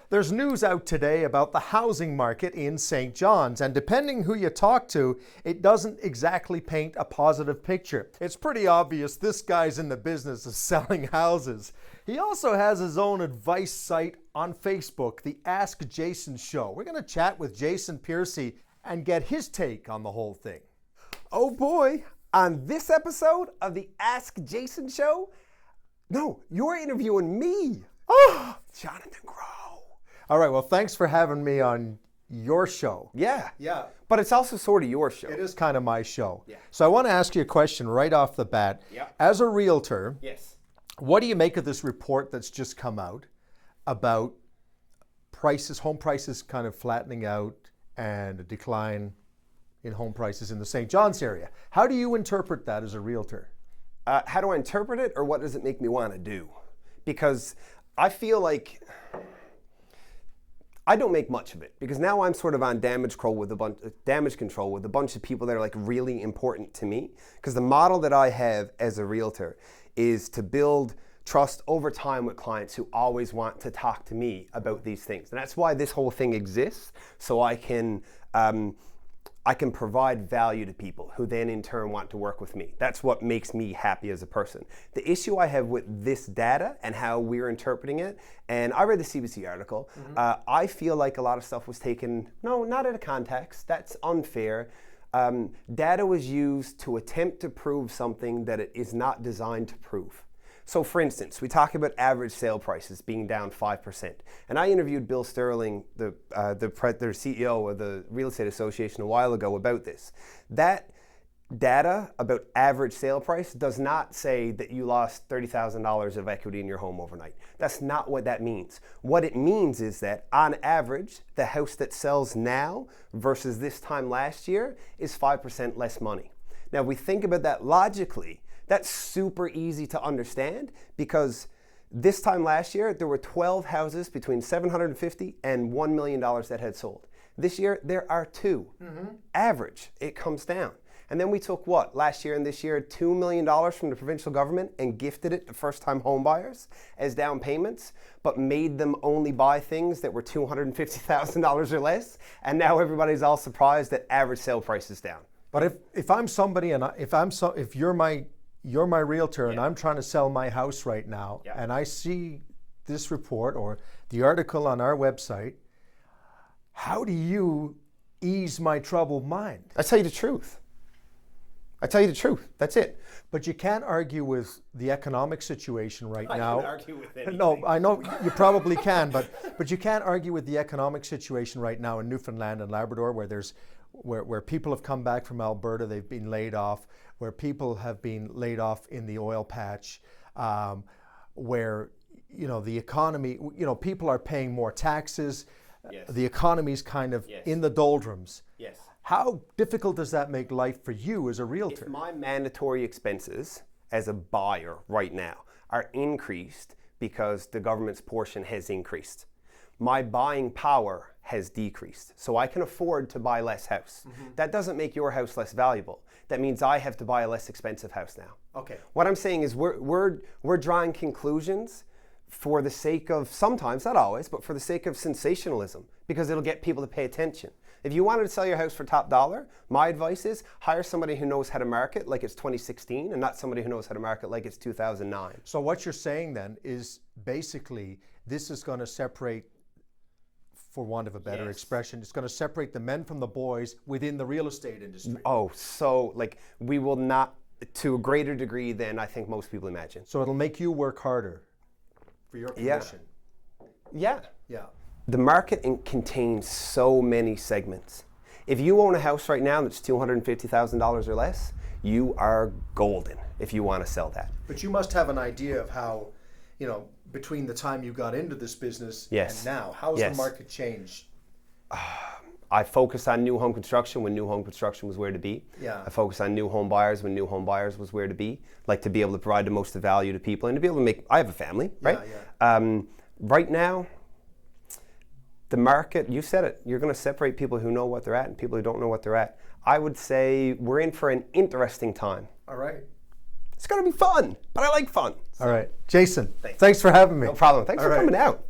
There's news out today about the housing market in St. John's, and depending who you talk to, it doesn't exactly paint a positive picture. It's pretty obvious this guy's in the business of selling houses. He also has his own advice site on Facebook, the Ask Jason Show. We're going to chat with Jason Piercey and get his take on the whole thing. Oh boy, on this episode of the Ask Jason Show, no, you're interviewing me. Oh, Jonathan Groh. All right, well, thanks for having me on your show. Yeah. Yeah. But it's also sort of your show. It is kind of my show. Yeah. So I want to ask you a question right off the bat. Yeah. As a realtor, Yes. what do you make of this report that's just come out about prices, home prices kind of flattening out and a decline in home prices in the St. John's area? How do you interpret that as a realtor? How do I interpret it, or what does it make me want to do? Because I feel like I don't make much of it, because now I'm sort of on damage control with a bunch of people that are like really important to me. Because the model that I have as a realtor is to build trust over time with clients who always want to talk to me about these things. And that's why this whole thing exists, so I can provide value to people who then in turn want to work with me. That's what makes me happy as a person. The issue I have with this data and how we're interpreting it, and I read the CBC article, I feel like a lot of stuff was taken, no, not out of context. That's unfair. Data was used to attempt to prove something that it is not designed to prove. So for instance, we talk about average sale prices being down 5%. And I interviewed Bill Sterling, their CEO of the Real Estate Association, a while ago about this. That data about average sale price does not say that you lost $30,000 of equity in your home overnight. That's not what that means. What it means is that on average, the house that sells now versus this time last year is 5% less money. Now, if we think about that logically, that's super easy to understand, because this time last year, there were 12 houses between $750,000 and $1 million that had sold. This year, there are 2. Average, it comes down. And then we took what? Last year and this year, $2 million from the provincial government and gifted it to first-time home buyers as down payments, but made them only buy things that were $250,000 or less. And now everybody's all surprised that average sale price is down. But if I'm somebody and if you're my realtor and I'm trying to sell my house right now, and I see this report or the article on our website, how do you ease my troubled mind? I tell you the truth. That's it. But you can't argue with the economic situation right now. I can't argue with anything. No, I know you probably can, but you can't argue with the economic situation right now in Newfoundland and Labrador, where people have come back from Alberta, they've been laid off, where people have been laid off in the oil patch, where the economy, people are paying more taxes. Yes. The economy's kind of in the doldrums. Yes. How difficult does that make life for you as a realtor? If my mandatory expenses as a buyer right now are increased because the government's portion has increased, my buying power has decreased. So I can afford to buy less house. That doesn't make your house less valuable. That means I have to buy a less expensive house now. Okay. What I'm saying is we're drawing conclusions for the sake of, sometimes, not always, but for the sake of sensationalism, because it'll get people to pay attention. If you wanted to sell your house for top dollar, my advice is hire somebody who knows how to market like it's 2016 and not somebody who knows how to market like it's 2009. So what you're saying then is basically this is going to separate, for want of a better expression, it's going to separate the men from the boys within the real estate industry. Oh, so we will not, to a greater degree than I think most people imagine. So it'll make you work harder for your commission. Yeah. Yeah. The market contains so many segments. If you own a house right now that's $250,000 or less, you are golden if you want to sell that. But you must have an idea of how, between the time you got into this business and now, how's the market changed? I focused on new home construction when new home construction was where to be. Yeah. I focused on new home buyers when new home buyers was where to be. Like to be able to provide the most value to people and to be able to I have a family, right? Yeah. Right now, the market, you said it, you're going to separate people who know what they're at and people who don't know what they're at. I would say we're in for an interesting time. All right. It's going to be fun, but I like fun. All right. Jason, thanks for having me. No problem. Thanks for coming out.